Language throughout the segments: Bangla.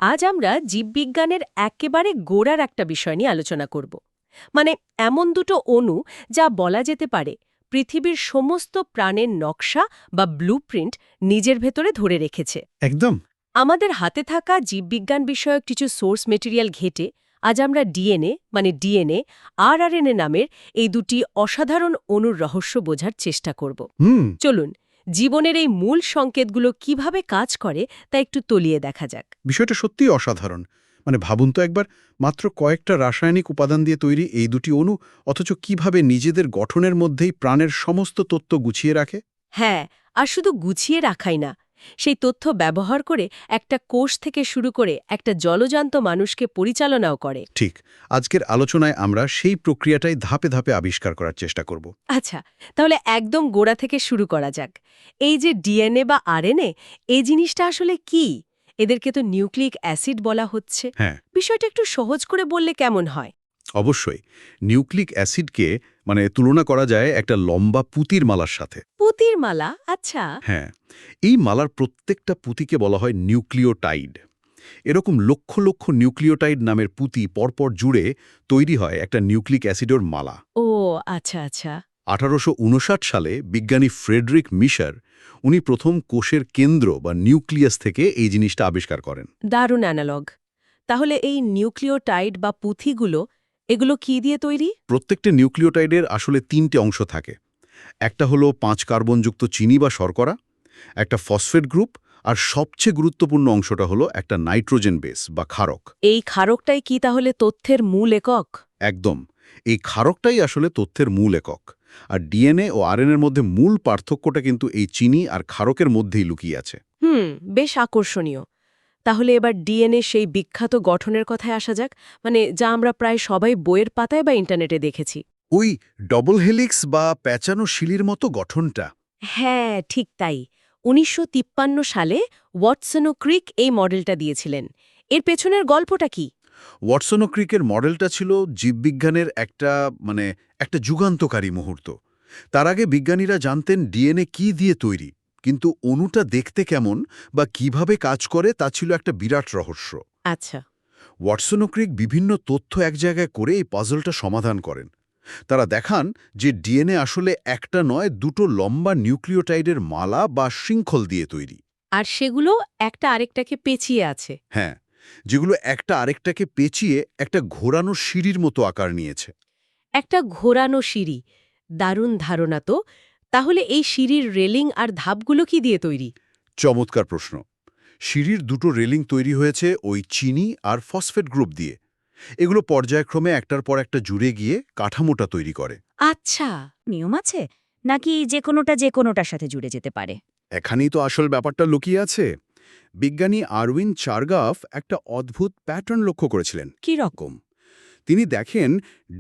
আজ আমরা জীববিজ্ঞানের একেবারে গোড়ার একটা বিষয় নিয়ে আলোচনা করব। মানে এমন দুটো অণু যা বলা যেতে পারে পৃথিবীর সমস্ত প্রাণের নকশা বা ব্লুপ্রিন্ট নিজের ভেতরে ধরে রেখেছে। একদম। আমাদের হাতে থাকা জীববিজ্ঞান বিষয়ক কিছু সোর্স মেটেরিয়াল ঘেটে আজ আমরা ডিএনএ আর আরএনএ নামের এই দুটি অসাধারণ অণুর রহস্য বোঝার চেষ্টা করব। হুম। চলুন, জীবনের এই মূল সংকেতগুলো কিভাবে কাজ করে তা একটু তলিয়ে দেখা যাক। বিষয়টা সত্যিই অসাধারণ। ভাবুন তো একবার, মাত্র কয়েকটা রাসায়নিক উপাদান দিয়ে তৈরি এই দুটি অণু, অথচ কিভাবে নিজেদের গঠনের মধ্যেই প্রাণের সমস্ত তথ্য গুছিয়ে রাখে। হ্যাঁ, আর শুধু গুছিয়ে রাখাই না, সেই তথ্য ব্যবহার করে একটা কোষ থেকে শুরু করে একটা জলজান্ত মানুষকে পরিচালনাও করে। ঠিক। আজকের আলোচনায় আমরা সেই প্রক্রিয়াটাই ধাপে ধাপে আবিষ্কার করার চেষ্টা করব। আচ্ছা, তাহলে একদম গোড়া থেকে শুরু করা যাক। এই যে ডিএনএ বা আরএনএ, এই জিনিসটা আসলে কি? এদেরকে তো নিউক্লিক অ্যাসিড বলা হচ্ছে। হ্যাঁ, বিষয়টা একটু সহজ করে বললে কেমন হয়? অবশ্যই। নিউক্লিক অ্যাসিডকে তুলনা করা যায় একটা লম্বা পুঁতির মালার সাথে। পুতির মালা, আচ্ছা। হ্যাঁ, এই মালার প্রত্যেকটা পুঁতিকে বলা হয় নিউক্লিওটাইড। এরকম লক্ষ লক্ষ নিউক্লিওটাইড নামের পুঁতি পরপর জুড়ে তৈরি হয় একটা নিউক্লিক অ্যাসিডের মালা। ও আচ্ছা, আচ্ছা। 1859 সালে বিজ্ঞানী ফ্রেডরিক মিশার উনি প্রথম কোষের কেন্দ্র বা নিউক্লিয়াস থেকে এই জিনিসটা আবিষ্কার করেন। দারুণ অ্যানালগ। তাহলে এই নিউক্লিওটাইড বা পুঁথিগুলো, এগুলো কি দিয়ে তৈরি? প্রত্যেকটা নিউক্লিওটাইডের আসলে 3টে অংশ থাকে। একটা হলো 5 কার্বনযুক্ত চিনি বা শর্করা, একটা ফসফেট গ্রুপ, আর সবচেয়ে গুরুত্বপূর্ণ অংশটা হলো একটা নাইট্রোজেন বেস বা ক্ষারক। এই ক্ষারকটাই কি তাহলে তথ্যের মূল একক? একদম। এই ক্ষারকটাই আসলে তথ্যের মূল একক। আর ডিএনএ ও আরএনএর মধ্যে মূল পার্থক্যটা কিন্তু এই চিনি আর ক্ষারকের মধ্যেই লুকিয়ে আছে। বেশ আকর্ষণীয়। তাহলে এবার ডিএনএ সেই বিখ্যাত গঠনের কথায় আসা যাক, যা আমরা প্রায় সবাই বইয়ের পাতায় বা ইন্টারনেটে দেখেছি। ওই ডবল হেলিক্স বা প্যাঁচানো শিলির মতো গঠনটা। হ্যাঁ, ঠিক তাই। ১৯৫৩ সালে ওয়াটসন ও ক্রিক এই মডেলটা দিয়েছিলেন। এর পেছনের গল্পটা কি? ওয়াটসন ও ক্রিকের মডেলটা ছিল জীববিজ্ঞানের একটা যুগান্তকারী মুহূর্ত। তার আগে বিজ্ঞানীরা জানতেন ডিএনএ কি দিয়ে তৈরি, কিন্তু অণুটা দেখতে কেমন বা কিভাবে কাজ করে তা ছিল একটা বিরাট রহস্য। আচ্ছা। ওয়াটসন ও ক্রিক বিভিন্ন তথ্য এক জায়গায় করে এই পাজলটা সমাধান করেন। তারা দেখান যে ডিএনএ আসলে একটা নয়, দুটো লম্বা নিউক্লিওটাইডের মালা বা শৃঙ্খল দিয়ে তৈরি। আর সেগুলো একটা আরেকটাকে পেঁচিয়ে আছে। হ্যাঁ, যেগুলো একটা আরেকটাকে পেঁচিয়ে একটা ঘোরানো সিঁড়ির মতো আকার নিয়েছে। একটা ঘোরানো সিঁড়ি। দারুণ ধারণা তো। তাহলে এই সিঁড়ির রেলিং আর ধাপগুলো কি দিয়ে তৈরি? চমৎকার প্রশ্ন। সিঁড়ির দুটো রেলিং তৈরি হয়েছে ওই চিনি আর ফসফেট গ্রুপ দিয়ে। এগুলো পর্যায়ক্রমে একটার পর একটা জুড়ে গিয়ে কাঠামোটা তৈরি করে। আচ্ছা। নিয়ম আছে, নাকি যে কোনোটার সাথে জুড়ে যেতে পারে? এখানেই তো আসল ব্যাপারটা লুকিয়ে আছে। বিজ্ঞানী আরউইন চার্গাফ একটা অদ্ভুত প্যাটার্ন লক্ষ্য করেছিলেন। কি রকম? তিনি দেখেন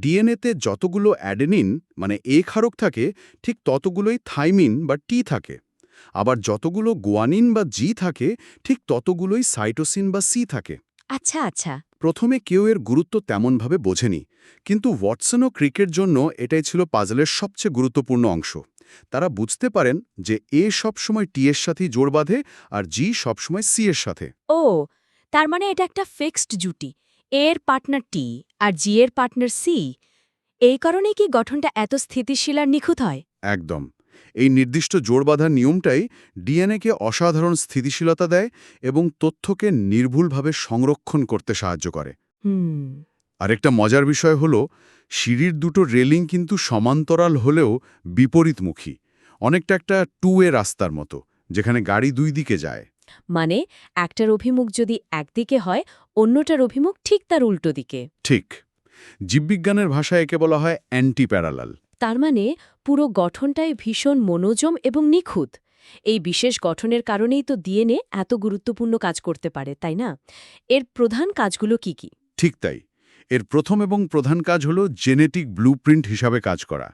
ডিএনএতে যতগুলো অ্যাডেনিন এ ক্ষারক থাকে, ঠিক ততগুলোই থাইমিন বা টি থাকে। আবার যতগুলো গুয়ানিন বা জি থাকে, ঠিক ততগুলোই সাইটোসিন বা সি থাকে। আচ্ছা, আচ্ছা। প্রথমে কেউ এর গুরুত্ব তেমনভাবে বোঝেনি, কিন্তু ওয়াটসন ও ক্রিকের জন্য এটাই ছিল পাজলের সবচেয়ে গুরুত্বপূর্ণ অংশ। তারা বুঝতে পারেন যে এ সবসময় টি এর সাথেই জোড় বাঁধে আর জি সবসময় সি এর সাথে। ও, তার মানে এটা একটা ফিক্সড জুটি। এ এর পার্টনার টি আর জি এর পার্টনার সি। এই কারণেই কি গঠনটা এত স্থিতিশীল আর নিখুঁত হয়? একদম। এই নির্দিষ্ট জোড় বাঁধার নিয়মটাই ডিএনএকে অসাধারণ স্থিতিশীলতা দেয় এবং তথ্যকে নির্ভুলভাবে সংরক্ষণ করতে সাহায্য করে। হুম। আরেকটা মজার বিষয় হলো, সিঁড়ির দুটো রেলিং কিন্তু সমান্তরাল হলেও বিপরীতমুখী। অনেকটা একটা টু ওয়ে রাস্তার মতো, যেখানে গাড়ি দুই দিকে যায়। মানে একটার অভিমুখ যদি একদিকে হয়, অন্যটার অভিমুখ ঠিক তার উল্টো দিকে। ঠিক। জীববিজ্ঞানের ভাষায় একে বলা হয় অ্যান্টি প্যারালাল। তার মানে পুরো গঠনটাই ভীষণ মনোজম এবং নিখুঁত। এই বিশেষ গঠনের কারণেই তো ডিএনএ এত গুরুত্বপূর্ণ কাজ করতে পারে, তাই না? এর প্রধান কাজগুলো কি কি? ঠিক তাই। এর প্রথম এবং প্রধান কাজ হলো জেনেটিক ব্লুপ্রিন্ট হিসাবে কাজ করা।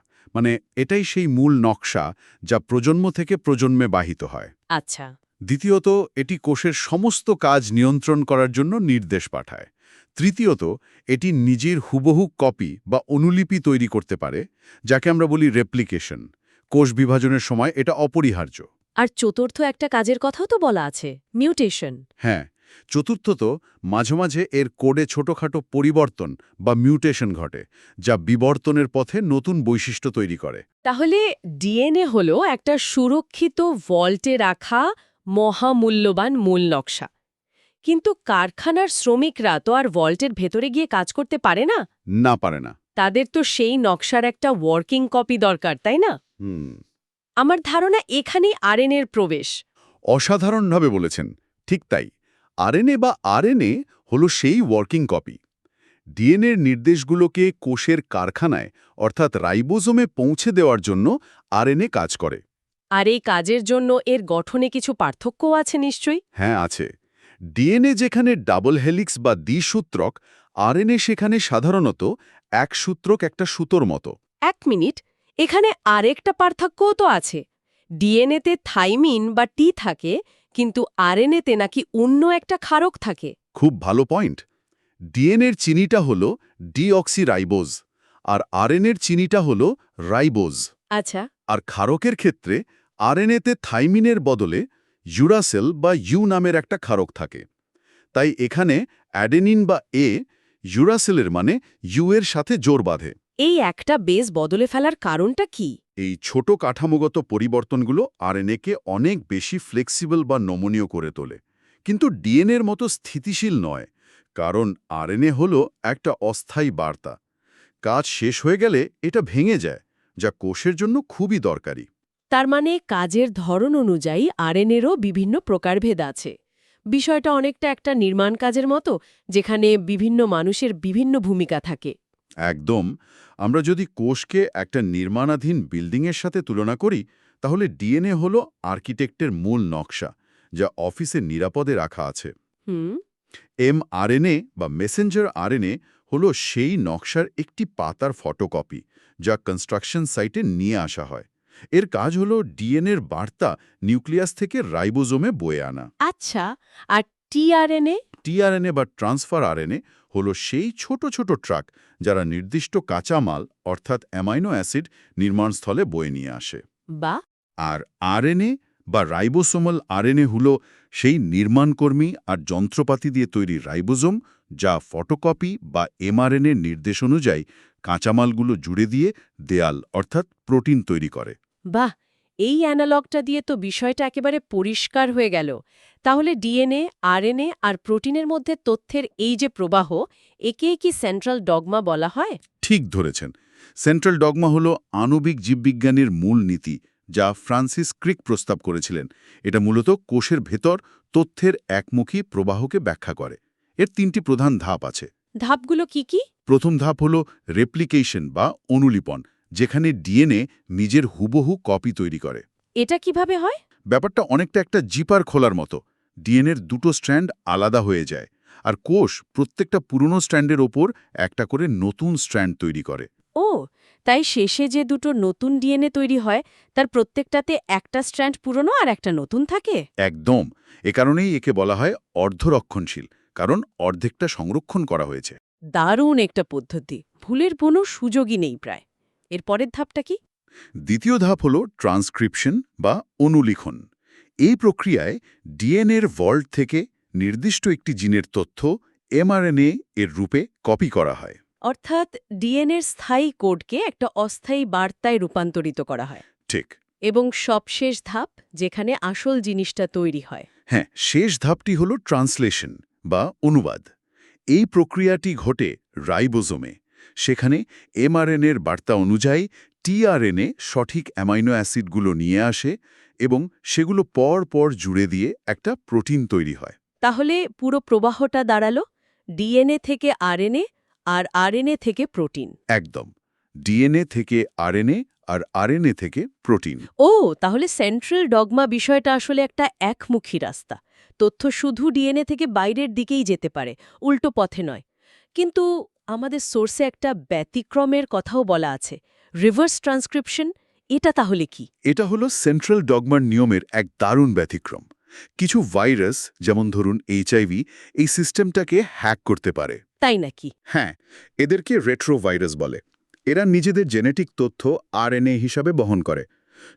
এটাই সেই মূল নকশা যা প্রজন্ম থেকে প্রজন্মে বাহিত হয়। আচ্ছা। দ্বিতীয়ত, এটি কোষের সমস্ত কাজ নিয়ন্ত্রণ করার জন্য নির্দেশ পাঠায়। তৃতীয়ত, এটি নিজের হুবহু কপি বা অনুলিপি তৈরি করতে পারে, যাকে আমরা বলি রেপ্লিকেশন। কোষ বিভাজনের সময় এটা অপরিহার্য। আর চতুর্থ একটা কাজের কথাও তো বলা আছে, মিউটেশন। হ্যাঁ, চতুর্থত, মাঝে মাঝে এর কোডে ছোটখাটো পরিবর্তন বা মিউটেশন ঘটে, যা বিবর্তনের পথে নতুন বৈশিষ্ট্য তৈরি করে। তাহলে ডিএনএ হলো একটা সুরক্ষিত ভল্টে রাখা মহামূল্যবান মূল নকশা। কিন্তু কারখানার শ্রমিকরা তো আর ভল্টের ভেতরে গিয়ে কাজ করতে পারে না। না, পারে না। তাদের তো সেই নকশার একটা ওয়ার্কিং কপি দরকার, তাই না? আমার ধারণা এখানেই আরএনএর প্রবেশ। অসাধারণভাবে বলেছেন। ঠিক তাই। আরএনএ বা আরএনএ হলো সেই ওয়ার্কিং কপি। ডিএনএর নির্দেশগুলোকে কোষের কারখানায় অর্থাৎ রাইবোজোমে পৌঁছে দেওয়ার জন্য আরএনএ কাজ করে। আর এই কাজের জন্য এর গঠনে কিছু পার্থক্যও আছে নিশ্চয়ই। হ্যাঁ, আছে। ডিএনএ যেখানে ডাবল হেলিক্স বা দ্বিসূত্রক, আরএনএ সেখানে সাধারণত একসূত্রক একটা সুতোর মতো। এক মিনিট, এখানে আরেকটা পার্থক্যও তো আছে। ডিএনএতে থাইমিন বা টি থাকে, কিন্তু আরএনএতে নাকি অন্য একটা ক্ষারক থাকে। খুব ভালো পয়েন্ট। ডিএনএর চিনিটা হলো ডিঅক্সিরাইবোজ, আর আরএনএর চিনিটা হলো রাইবোজ। আচ্ছা। আর ক্ষারকের ক্ষেত্রে আরএনএতে থাইমিনের বদলে ইউরাসেল বা ইউ নামের একটা ক্ষারক থাকে। তাই এখানে অ্যাডেনিন বা এ ইউরাসেলের মানে ইউ এর সাথে জোর বাঁধে। এই একটা বেস বদলে ফেলার কারণটা কি? এই ছোট কাঠামোগত পরিবর্তনগুলো আরএনএকে অনেক বেশি ফ্লেক্সিবল বা নমনীয় করে তোলে, কিন্তু ডিএনএর মতো স্থিতিশীল নয়, কারণ আরএনএ হলো একটা অস্থায়ী বার্তা। কাজ শেষ হয়ে গেলে এটা ভেঙে যায়, যা কোষের জন্য খুবই দরকারি। তার মানে কাজের ধরন অনুযায়ী আরএনএরও বিভিন্ন প্রকারভেদ আছে। বিষয়টা অনেকটা একটা নির্মাণ কাজের মতো, যেখানে বিভিন্ন মানুষের বিভিন্ন ভূমিকা থাকে। একদম। আমরা যদি কোষকে একটা নির্মাণাধীন বিল্ডিংয়ের সাথে তুলনা করি, তাহলে ডিএনএ হলো আর্কিটেক্টের মূল নকশা, যা অফিসে নিরাপদে রাখা আছে। হুম। এমআরএনএ বা মেসেঞ্জার আরএনএ হলো সেই নকশার একটি পাতার ফটোকপি, যা কনস্ট্রাকশন সাইটে নিয়ে আসা হয়। এর কাজ হলো ডিএনএর বার্তা নিউক্লিয়াস থেকে রাইবোজোমে বয়ে আনা। আচ্ছা, আর টিআরএনএ? টিআরএনএ বা ট্রান্সফার আরএনএ হলো সেই ছোট ছোট ট্রাক যারা নির্দিষ্ট কাঁচামাল অর্থাৎ অ্যামাইনো অ্যাসিড নির্মাণস্থলে বয়ে নিয়ে আসে। বা আর আরএনএ বা রাইবোসোমাল আরএনএ হলো সেই নির্মাণকর্মী আর যন্ত্রপাতি দিয়ে তৈরি রাইবোজোম, যা ফটোকপি বা এমআরএনএর নির্দেশ অনুযায়ী কাঁচামালগুলো জুড়ে দিয়ে দেয়াল অর্থাৎ প্রোটিন তৈরি করে। বাহ, এই অ্যানালগটা দিয়ে তো বিষয়টা একেবারে পরিষ্কার হয়ে গেল। তাহলে ডিএনএ, আরএনএ আর প্রোটিনের মধ্যে তথ্যের এই যে প্রবাহ, একেই কি সেন্ট্রাল ডগমা বলা হয়? ঠিক ধরেছেন। সেন্ট্রাল ডগমা হলো আণবিক জীববিজ্ঞানের মূল নীতি, যা ফ্রান্সিস ক্রিক প্রস্তাব করেছিলেন। এটা মূলত কোষের ভেতর তথ্যের একমুখী প্রবাহকে ব্যাখ্যা করে। এর ৩টি প্রধান ধাপ আছে। ধাপগুলো কি কি? প্রথম ধাপ হলো রেপ্লিকেশন বা অনুলিপন, যেখানে ডিএনএ নিজের হুবহু কপি তৈরি করে। এটা কিভাবে হয়? ব্যাপারটা অনেকটা একটা জিপার খোলার মতো। ডিএনএর দুটো স্ট্র্যান্ড আলাদা হয়ে যায়, আর কোষ প্রত্যেকটা পুরনো স্ট্র্যান্ডের ওপর একটা করে নতুন স্ট্র্যান্ড তৈরি করে। ও, তাই শেষে যে দুটো নতুন ডিএনএ তৈরি হয়, তার প্রত্যেকটাতে একটা স্ট্র্যান্ড পুরনো আর একটা নতুন থাকে? একদম। এ কারণেই একে বলা হয় অর্ধরক্ষণশীল, কারণ অর্ধেকটা সংরক্ষণ করা হয়েছে। দারুণ একটা পদ্ধতি, ভুলের কোনো সুযোগই নেই প্রায়। এর পরের ধাপটা কি? দ্বিতীয় ধাপ হল ট্রান্সক্রিপশন বা অনুলিখন। এই প্রক্রিয়ায় ডিএনএর ভল্ট থেকে নির্দিষ্ট একটি জিনের তথ্য এমআরএনএ এর রূপে কপি করা হয়। অর্থাৎ ডিএনএর স্থায়ী কোডকে একটা অস্থায়ী বার্তায় রূপান্তরিত করা হয়। ঠিক। এবং সবশেষ ধাপ, যেখানে আসল জিনিসটা তৈরি হয়। হ্যাঁ, শেষ ধাপটি হল ট্রান্সলেশন বা অনুবাদ। এই প্রক্রিয়াটি ঘটে রাইবোজোমে। সেখানে এমআরএনএর বার্তা অনুযায়ী টিআরএনএ সঠিক অ্যামাইনো অ্যাসিডগুলো নিয়ে আসে এবং সেগুলো পর পর জুড়ে দিয়ে একটা প্রোটিন তৈরি হয়। তাহলে পুরো প্রবাহটা দাঁড়ালো ডিএনএ থেকে আরএনএ আর আরএনএ থেকে প্রোটিন। একদম। ডিএনএ থেকে আরএনএ আর আরএনএ থেকে প্রোটিন। ও, তাহলে সেন্ট্রাল ডগমা বিষয়টা আসলে একটা একমুখী রাস্তা। তথ্য শুধু ডিএনএ থেকে বাইরের দিকেই যেতে পারে, উল্টো পথে নয়। কিন্তু আমাদের সোর্সে একটা ব্যতিক্রমের কথাও বলা আছে, রিভার্স ট্রান্সক্রিপশন। এটা তাহলে কি? এটা হলো সেন্ট্রাল ডগমার নিয়মের এক দারুণ ব্যতিক্রম। কিছু ভাইরাস, যেমন ধরুন এইচআইভি, এই সিস্টেমটাকে হ্যাক করতে পারে। তাই নাকি? হ্যাঁ, এদেরকে রেট্রোভাইরাস বলে। এরা নিজেদের জেনেটিক তথ্য আরএনএ হিসাবে বহন করে।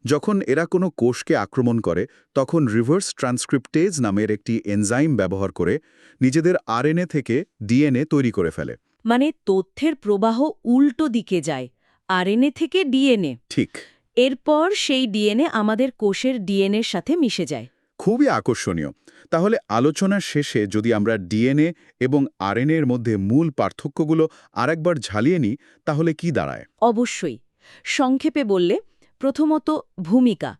যখন এরা কোনো কোষকে আক্রমণ করে তখন রিভার্স ট্রান্সক্রিপ্টেজ নামের একটি এনজাইম ব্যবহার করে নিজেদের আরএনএ থেকে ডিএনএ তৈরি করে ফেলে। মানে তথ্যের প্রবাহ উল্টো দিকে যায়, আরএনএ থেকে ডিএনএ। ঠিক। এরপর সেই ডিএনএ আমাদের কোষের ডিএনএর সাথে মিশে যায়। খুবই আকর্ষণীয়। তাহলে আলোচনার শেষে যদি আমরা ডিএনএ এবং আরএনএ এর মধ্যে মূল পার্থক্যগুলো আরেকবার ঝালিয়ে নিই তাহলে কি দাঁড়ায়? অবশ্যই। সংক্ষেপে বললে, প্রথমত ভূমিকা।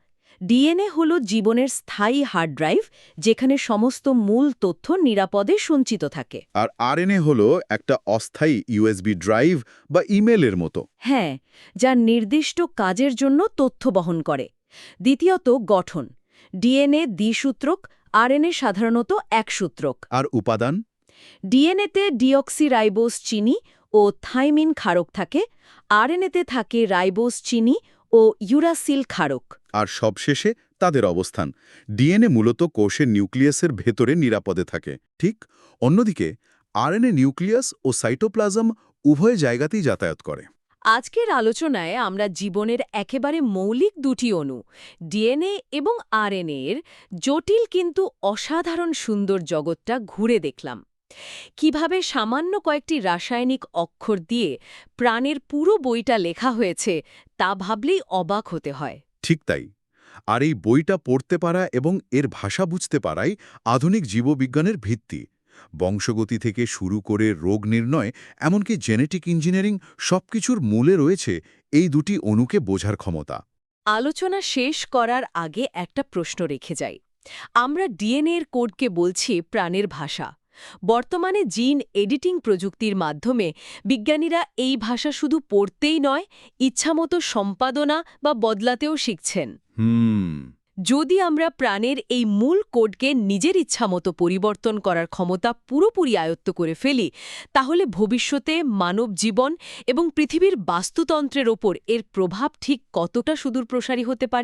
ডিএনএ হল জীবনের স্থায়ী হার্ড ড্রাইভ, যেখানে সমস্ত মূল তথ্য নিরাপদে সঞ্চিত থাকে। আর আরএনএ হলো একটা অস্থায়ী ইউএসবি ড্রাইভ বা ইমেলের মতো। হ্যাঁ, যা নির্দিষ্ট কাজের জন্য তথ্য বহন করে। দ্বিতীয়ত গঠন। ডিএনএ দ্বিসূত্রক, আরএনএ সাধারণত একসূত্রক। আর উপাদান? ডিএনএতে ডিঅক্সিরাইবোজ চিনি ও থাইমিন ক্ষারক থাকে, আরএনএতে থাকে রাইবোজ চিনি ও ইউরাসিল ক্ষারক। আর সবশেষে তাদের অবস্থান। ডিএনএ মূলত কোষের নিউক্লিয়াসের ভেতরে নিরাপদে থাকে, ঠিক? অন্যদিকে আরএনএ নিউক্লিয়াস ও সাইটোপ্লাজম উভয় জায়গাতেই যাতায়াত করে। আজকের আলোচনায় আমরা জীবনের একেবারে মৌলিক দুটি অণু, ডিএনএ এবং আরএনএর জটিল কিন্তু অসাধারণ সুন্দর জগৎটা ঘুরে দেখলাম। কিভাবে সামান্য কয়েকটি রাসায়নিক অক্ষর দিয়ে প্রাণের পুরো বইটা লেখা হয়েছে তা ভাবলেই অবাক হতে হয়। ঠিক তাই। আর এই বইটা পড়তে পারা এবং এর ভাষা বুঝতে পারাই আধুনিক জীববিজ্ঞানের ভিত্তি। বংশগতি থেকে শুরু করে রোগ নির্ণয়, এমনকি জেনেটিক ইঞ্জিনিয়ারিং, সবকিছুর মূলে রয়েছে এই দুটি অণুকে বোঝার ক্ষমতা। আলোচনা শেষ করার আগে একটা প্রশ্ন রেখে যাই। আমরা ডিএনএর কোডকে বলছি প্রাণের ভাষা। বর্তমানে জিন এডিটিং প্রযুক্তির মাধ্যমে বিজ্ঞানীরা এই ভাষা শুধু পড়তেই নয়, ইচ্ছামতো সম্পাদনা বা বদলাতেও শিখছেন। যদি আমরা প্রাণের এই মূল কোডকে নিজের ইচ্ছামতো পরিবর্তন করার ক্ষমতা পুরোপুরি আয়ত্ত করে ফেলি, তাহলে ভবিষ্যতে মানব জীবন এবং পৃথিবীর বাস্তুতন্ত্রের ওপর এর প্রভাব ঠিক কতটা সুদূরপ্রসারী হতে পারে?